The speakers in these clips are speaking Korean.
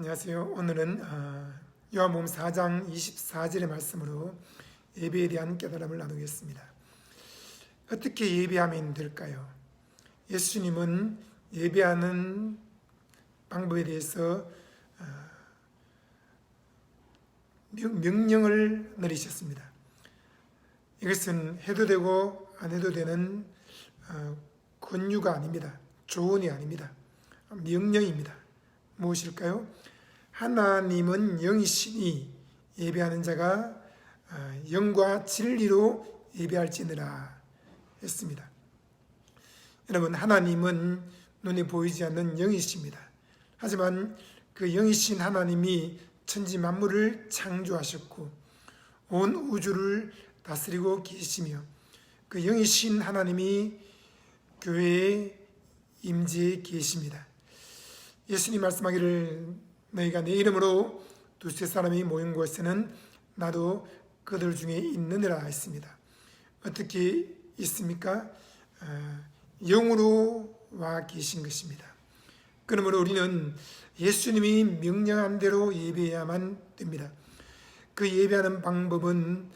안녕하세요. 오늘은 요한복음 4장 24절의 말씀으로 예배에 대한 깨달음을 나누겠습니다. 어떻게 예배하면 될까요? 예수님은 예배하는 방법에 대해서 명령을 내리셨습니다. 이것은 해도 되고 안 해도 되는 권유가 아닙니다. 조언이 아닙니다. 명령입니다. 무엇일까요? 하나님은 영이시니 예배하는 자가 영과 진리로 예배할지니라 했습니다. 여러분, 하나님은 눈에 보이지 않는 영이십니다. 하지만 그 영이신 하나님이 천지 만물을 창조하셨고 온 우주를 다스리고 계시며 그 영이신 하나님이 교회에 임재해 계십니다. 예수님 말씀하기를 너희가 내 이름으로 두세 사람이 모인 곳에는 나도 그들 중에 있느니라 했습니다. 어떻게 있습니까? 영으로 와 계신 것입니다. 그러므로 우리는 예수님이 명령한 대로 예배해야만 됩니다. 그 예배하는 방법은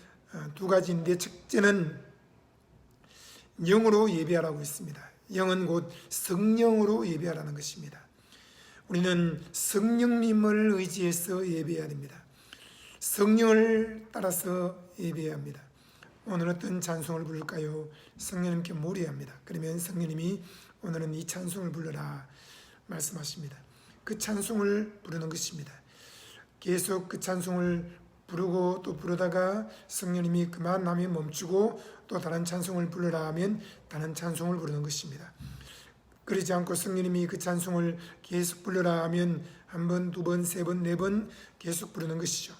두 가지인데, 첫째는 영으로 예배하라고 했습니다. 영은 곧 성령으로 예배하라는 것입니다. 우리는 성령님을 의지해서 예배해야 됩니다. 성령을 따라서 예배해야 합니다. 오늘 어떤 찬송을 부를까요? 성령님께 물어야 합니다. 그러면 성령님이 오늘은 이 찬송을 불러라 말씀하십니다. 그 찬송을 부르는 것입니다. 계속 그 찬송을 부르고 또 부르다가 성령님이 그만하면 멈추고 또 다른 찬송을 불러라 하면 다른 찬송을 부르는 것입니다. 그러지 않고 성령님이 그 찬송을 계속 불러라 하면 한 번, 두 번, 세 번, 네 번 계속 부르는 것이죠.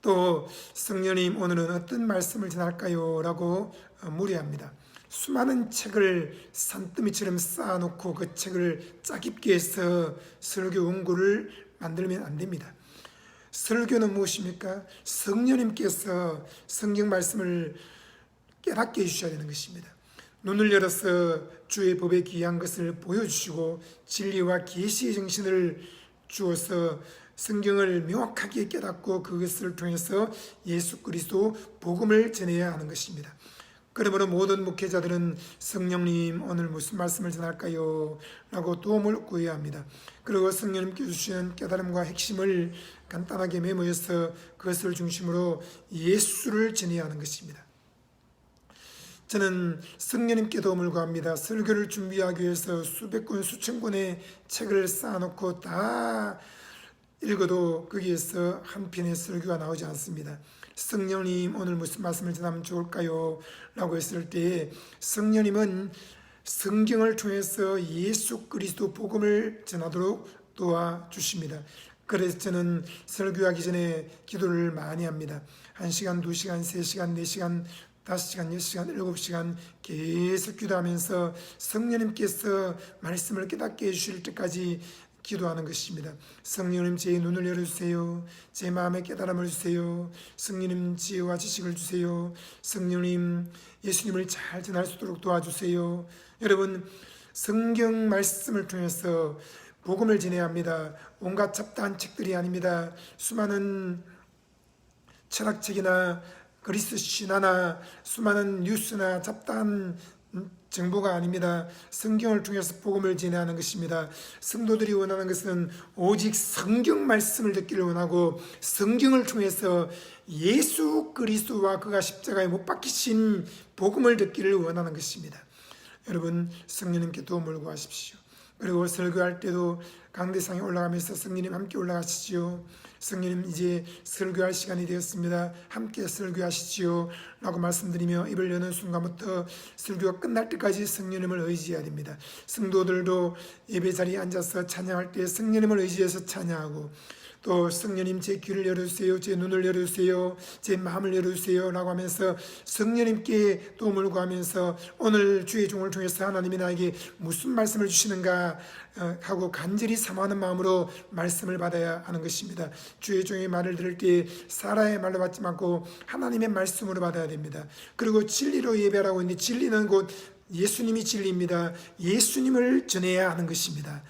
또 성령님 오늘은 어떤 말씀을 전할까요? 라고 물어합니다. 수많은 책을 산더미처럼 쌓아놓고 그 책을 짜깁기 해서 설교 원고를 만들면 안 됩니다. 설교는 무엇입니까? 성령님께서 성경 말씀을 깨닫게 해주셔야 되는 것입니다. 눈을 열어서 주의 법에 귀한 것을 보여주시고 진리와 계시의 정신을 주어서 성경을 명확하게 깨닫고 그것을 통해서 예수 그리스도 복음을 전해야 하는 것입니다. 그러므로 모든 목회자들은 성령님 오늘 무슨 말씀을 전할까요? 라고 도움을 구해야 합니다. 그리고 성령님께 주시는 깨달음과 핵심을 간단하게 메모해서 그것을 중심으로 예수를 전해야 하는 것입니다. 저는 성령님께 도움을 구합니다. 설교를 준비하기 위해서 수백 권, 수천 권의 책을 쌓아놓고 다 읽어도 거기에서 한 편의 설교가 나오지 않습니다. 성령님 오늘 무슨 말씀을 전하면 좋을까요? 라고 했을 때 성령님은 성경을 통해서 예수 그리스도 복음을 전하도록 도와주십니다. 그래서 저는 설교하기 전에 기도를 많이 합니다. 1시간, 2시간, 3시간, 4시간 5시간, 6시간, 7시간 계속 기도하면서 성령님께서 말씀을 깨닫게 해주실 때까지 기도하는 것입니다. 성령님 제 눈을 열어주세요. 제 마음에 깨달음을 주세요. 성령님 지혜와 지식을 주세요. 성령님 예수님을 잘 전할 수 있도록 도와주세요. 여러분, 성경 말씀을 통해서 복음을 전해야 합니다. 온갖 잡다한 책들이 아닙니다. 수많은 철학책이나 그리스 신화나 수많은 뉴스나 잡다한 정보가 아닙니다. 성경을 통해서 복음을 전하는 것입니다. 성도들이 원하는 것은 오직 성경 말씀을 듣기를 원하고 성경을 통해서 예수 그리스도와 그가 십자가에 못 박히신 복음을 듣기를 원하는 것입니다. 여러분, 성령님께 도움을 구하십시오. 그리고 설교할 때도 강대상에 올라가면서 성령님 함께 올라가시지요. 성령님 이제 설교할 시간이 되었습니다. 함께 설교하시지요 라고 말씀드리며 입을 여는 순간부터 설교가 끝날 때까지 성령님을 의지해야 됩니다. 성도들도 예배 자리에 앉아서 찬양할 때 성령님을 의지해서 찬양하고 또 성령님 제 귀를 열어주세요. 제 눈을 열어주세요. 제 마음을 열어주세요 라고 하면서 성령님께 도움을 구하면서 오늘 주의 종을 통해서 하나님이 나에게 무슨 말씀을 주시는가 하고 간절히 사모하는 마음으로 말씀을 받아야 하는 것입니다. 주의 종의 말을 들을 때 사람의 말로 받지 말고 하나님의 말씀으로 받아야 됩니다. 그리고 진리로 예배하라고 했는데 진리는 곧 예수님이 진리입니다. 예수님을 전해야 하는 것입니다.